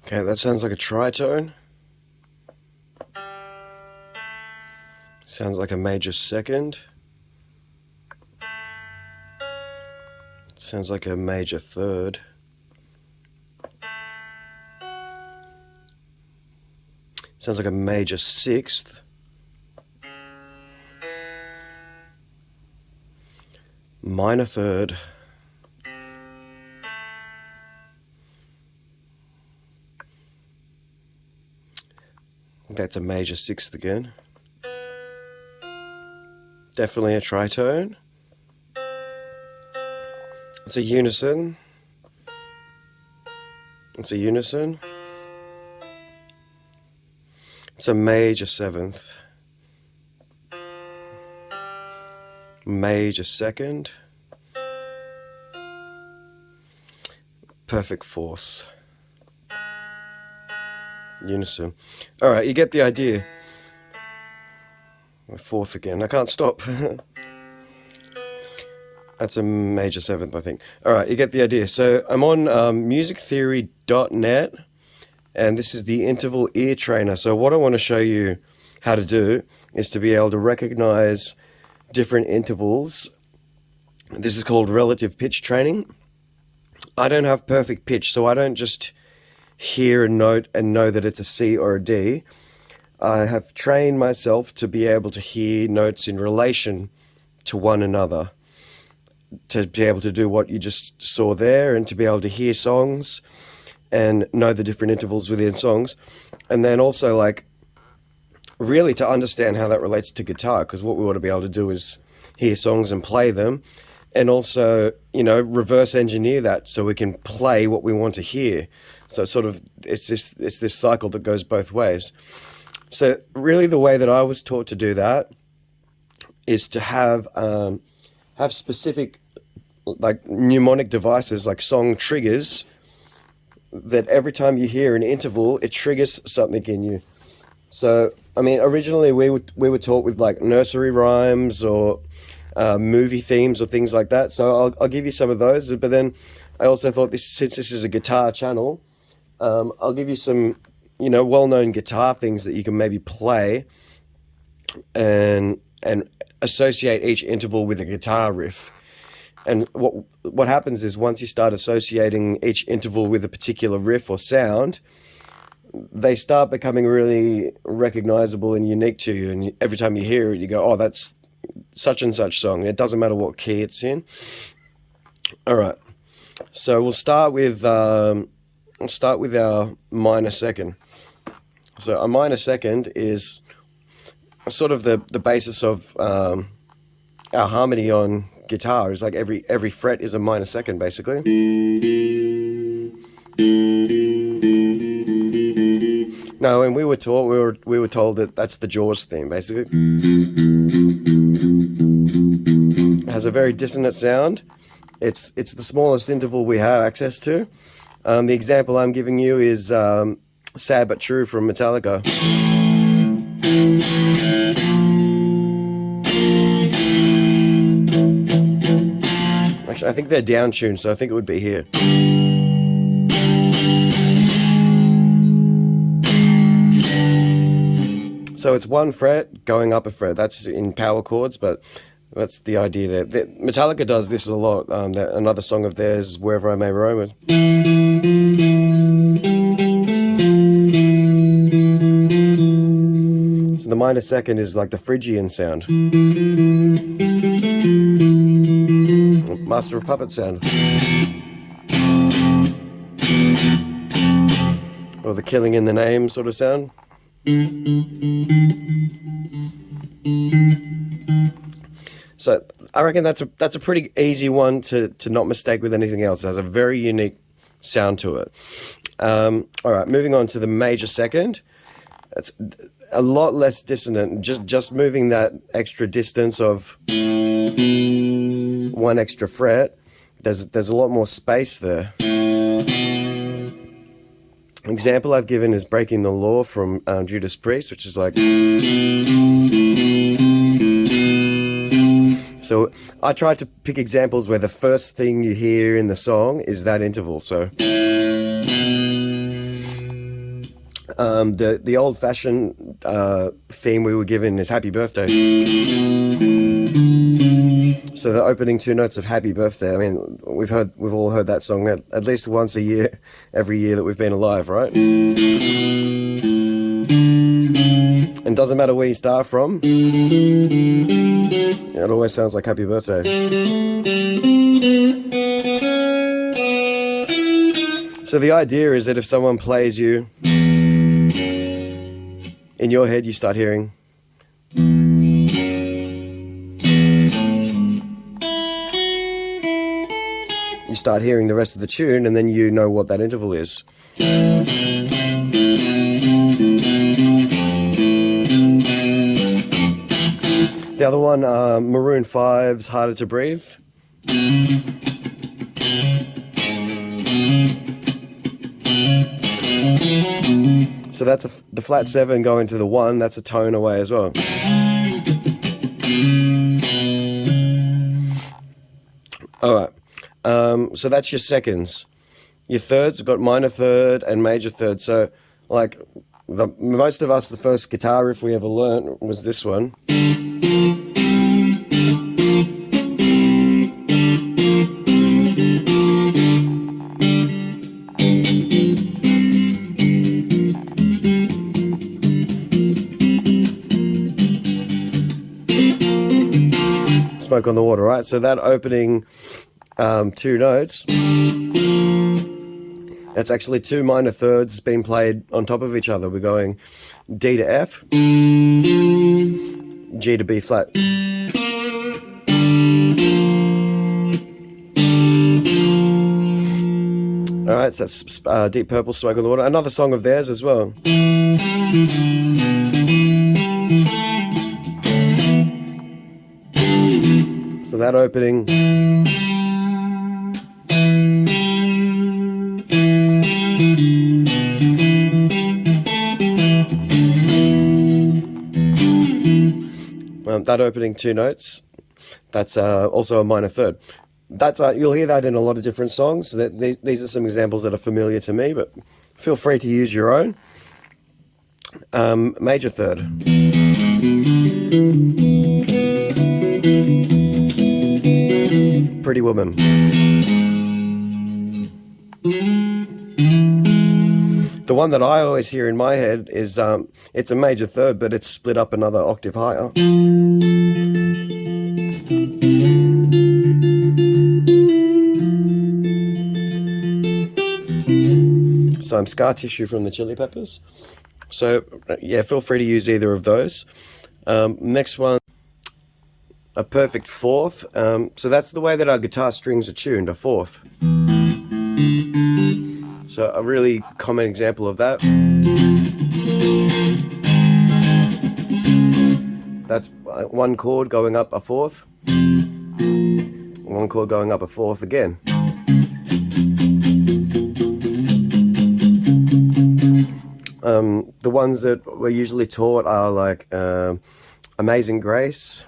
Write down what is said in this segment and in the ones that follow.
Okay, that sounds like a tritone. Sounds like a major second. Sounds like a major third. Sounds like a major sixth. Minor third. That's a major sixth again. Definitely a tritone. It's a unison. It's a unison. It's a major seventh. Major second. Perfect fourth. Unison. Alright, you get the idea. Fourth again. I can't stop. That's a major seventh, I think. Alright, you get the idea. So I'm on musictheory.net, and this is the interval ear trainer. So what I want to show you how to do is to be able to recognize different intervals. This is called relative pitch training. I don't have perfect pitch, so I don't just hear a note and know that it's a C or a D. I have trained myself to be able to hear notes in relation to one another, to be able to do what you just saw there, and to be able to hear songs and know the different intervals within songs, and then also like really to understand how that relates to guitar, because what we want to be able to do is hear songs and play them, and also, you know, reverse engineer that so we can play what we want to hear. So sort of it's this cycle that goes both ways. So really the way that I was taught to do that is to have specific like mnemonic devices, like song triggers, that every time you hear an interval, it triggers something in you. So, I mean, originally we were taught with like nursery rhymes or movie themes or things like that. So I'll give you some of those. But then I also thought, since this is a guitar channel, I'll give you some, you know, well-known guitar things that you can maybe play and associate each interval with a guitar riff. And what happens is, once you start associating each interval with a particular riff or sound, they start becoming really recognizable and unique to you. And every time you hear it, you go, oh, that's such and such song. It doesn't matter what key it's in. All right. So we'll start with our minor second. So a minor second is sort of the basis of our harmony on guitar. Is like every fret is a minor second, basically. No, when we were taught, we were told that that's the Jaws theme, basically. It has a very dissonant sound. It's the smallest interval we have access to. The example I'm giving you is Sad But True from Metallica. Actually, I think they're down tuned, so I think it would be here. So it's one fret going up a fret. That's in power chords, but that's the idea there. Metallica does this a lot. Another song of theirs, Wherever I May Roam. So the minor second is like the Phrygian sound. Master of Puppets sound. Or the Killing in the Name sort of sound. So I reckon that's a pretty easy one to not mistake with anything else. It has a very unique sound to it. All right, moving on to the major second. It's a lot less dissonant. Just moving that extra distance of one extra fret. There's a lot more space there. An example I've given is Breaking the Law from Judas Priest, which is like... So I tried to pick examples where the first thing you hear in the song is that interval. So The old-fashioned theme we were given is Happy Birthday. So the opening two notes of Happy Birthday, I mean, we've all heard that song at least once a year, every year that we've been alive, right? And doesn't matter where you start from, it always sounds like Happy Birthday. So the idea is that if someone plays you, in your head you start hearing. You start hearing the rest of the tune, and then you know what that interval is. The other one, Maroon 5's Harder to Breathe. So that's the flat 7 going to the 1, that's a tone away as well. Alright, so that's your seconds. Your thirds, we've got minor third and major third. So, like, most of us, the first guitar riff we ever learnt was this one. Smoke on the Water, right? So that opening two notes, that's actually two minor thirds being played on top of each other. We're going D to F, G to B flat. Alright, so that's Deep Purple, Smoke on the Water. Another song of theirs as well. So that opening, that opening two notes, that's also a minor third. That's you'll hear that in a lot of different songs. These are some examples that are familiar to me, but feel free to use your own. Major third. Pretty Woman. The one that I always hear in my head is it's a major third, but it's split up another octave higher. Some Scar Tissue from the Chili Peppers. So yeah, feel free to use either of those. Next one, a perfect fourth. So that's the way that our guitar strings are tuned, a fourth. So a really common example of that. That's one chord going up a fourth. One chord going up a fourth again. The ones that we're usually taught are like Amazing Grace.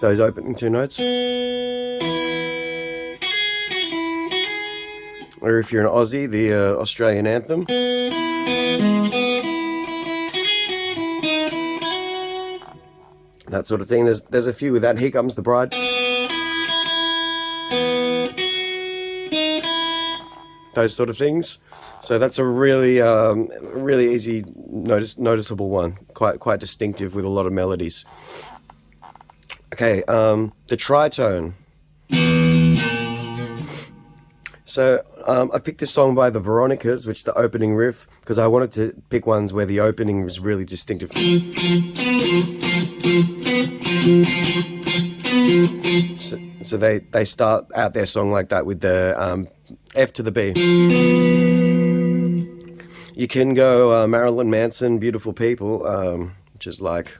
Those opening two notes. Or if you're an Aussie, the Australian anthem. That sort of thing. There's a few with that. Here Comes the Bride. Those sort of things. So that's a really really easy noticeable one. Quite distinctive with a lot of melodies. Okay, the tritone. So I picked this song by the Veronicas, which is the opening riff, because I wanted to pick ones where the opening was really distinctive. So they start out their song like that with the F to the B. You can go Marilyn Manson, Beautiful People, which is like...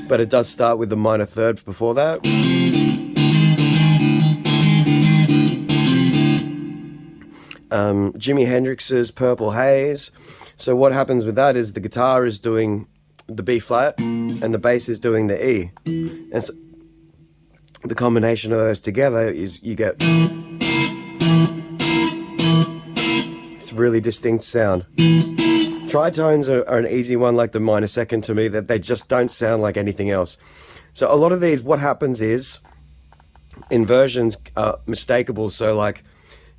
But it does start with the minor third before that. Jimi Hendrix's Purple Haze. So what happens with that is the guitar is doing the B flat and the bass is doing the E. the combination of those together is you get this really distinct sound. Tritones are an easy one, like the minor second to me, that they just don't sound like anything else. So a lot of these, what happens is inversions are mistakable. So like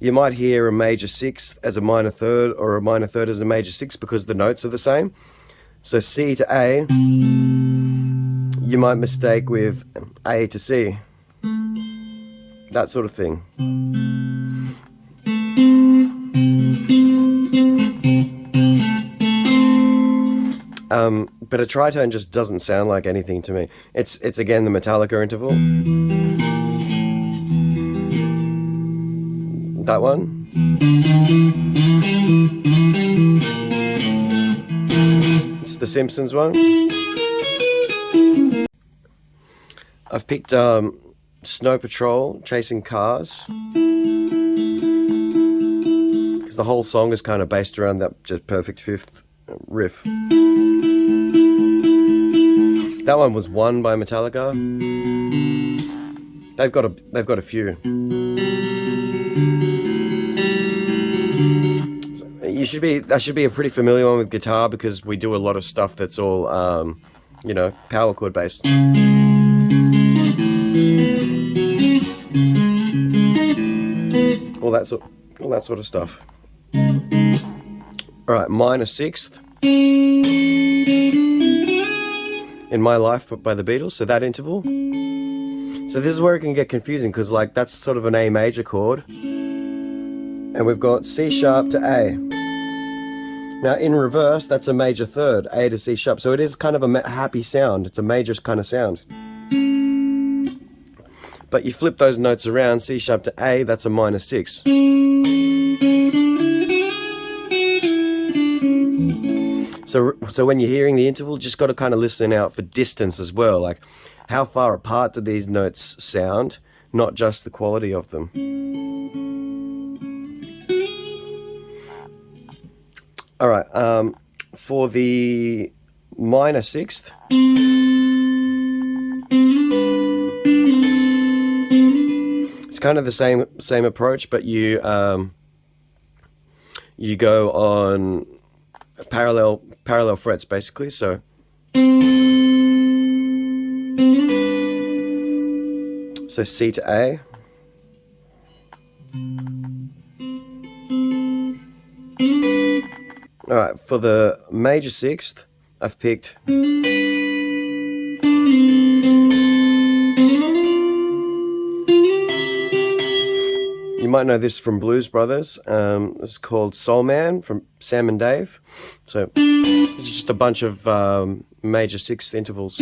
you might hear a major sixth as a minor third or a minor third as a major sixth because the notes are the same. So C to A, you might mistake with A to C, that sort of thing. But a tritone just doesn't sound like anything to me. It's again the Metallica interval. That one. It's the Simpsons one. I've picked Snow Patrol, Chasing Cars, because the whole song is kind of based around that just perfect fifth riff. That one was won by Metallica. They've got a few. So that should be a pretty familiar one with guitar, because we do a lot of stuff that's all power chord based. All that sort of stuff. All right, minor sixth. In My Life by the Beatles, so that interval. So this is where it can get confusing, because like that's sort of an A major chord, and we've got C sharp to A. Now in reverse, that's a major third, A to C sharp. So it is kind of a happy sound. It's a major kind of sound. But you flip those notes around, C sharp to A, that's a minor six. So when you're hearing the interval, just got to kind of listen out for distance as well. Like, how far apart do these notes sound? Not just the quality of them. All right, for the minor sixth, it's kind of the same approach, but you go on parallel frets basically. So C to A. All right, for the major sixth, I've picked you might know this from Blues Brothers. It's called Soul Man from Sam and Dave. So this is just a bunch of major sixth intervals.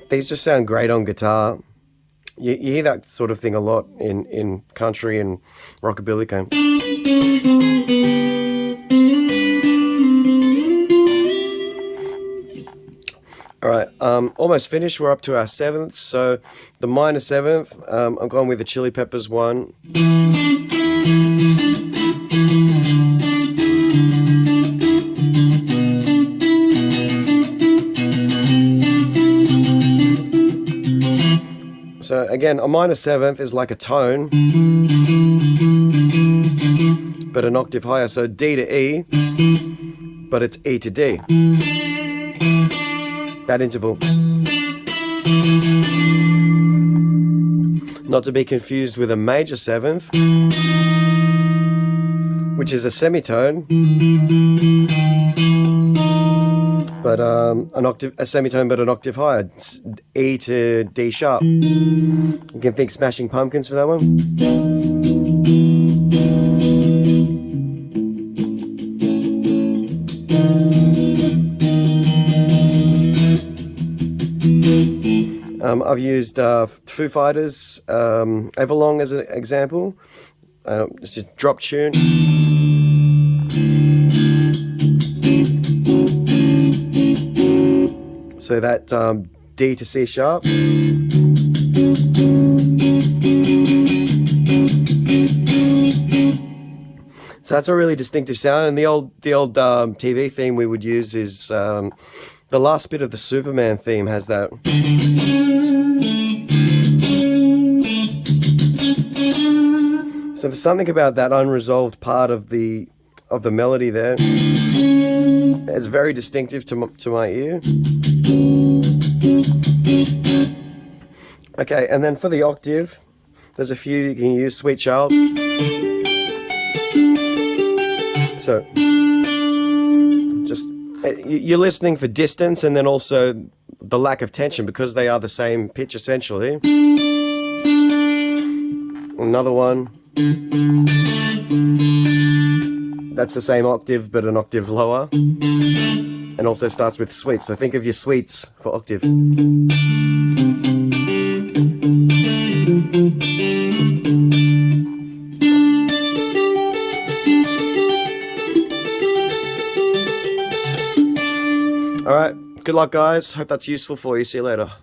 These just sound great on guitar. You hear that sort of thing a lot in country and rockabilly kind. All right, almost finished. We're up to our seventh. So the minor seventh, I'm going with the Chili Peppers one. So again, a minor seventh is like a tone, but an octave higher. So D to E, but it's E to D. That interval. Not to be confused with a major seventh, which is a semitone, but a semitone but an octave higher. It's E to D sharp. You can think Smashing Pumpkins for that one. I've used Foo Fighters, Everlong as an example. It's just drop tune. So that D to C sharp. So that's a really distinctive sound. And the old TV theme we would use is The last bit of the Superman theme has that. So there's something about that unresolved part of the melody there. It's very distinctive to my ear. Okay, and then for the octave, there's a few you can use. Sweet Child. So just you're listening for distance, and then also the lack of tension, because they are the same pitch essentially. Another one. That's the same octave but an octave lower, and also starts with sweets. So think of your sweets for octave. Alright, good luck guys. Hope that's useful for you. See you later.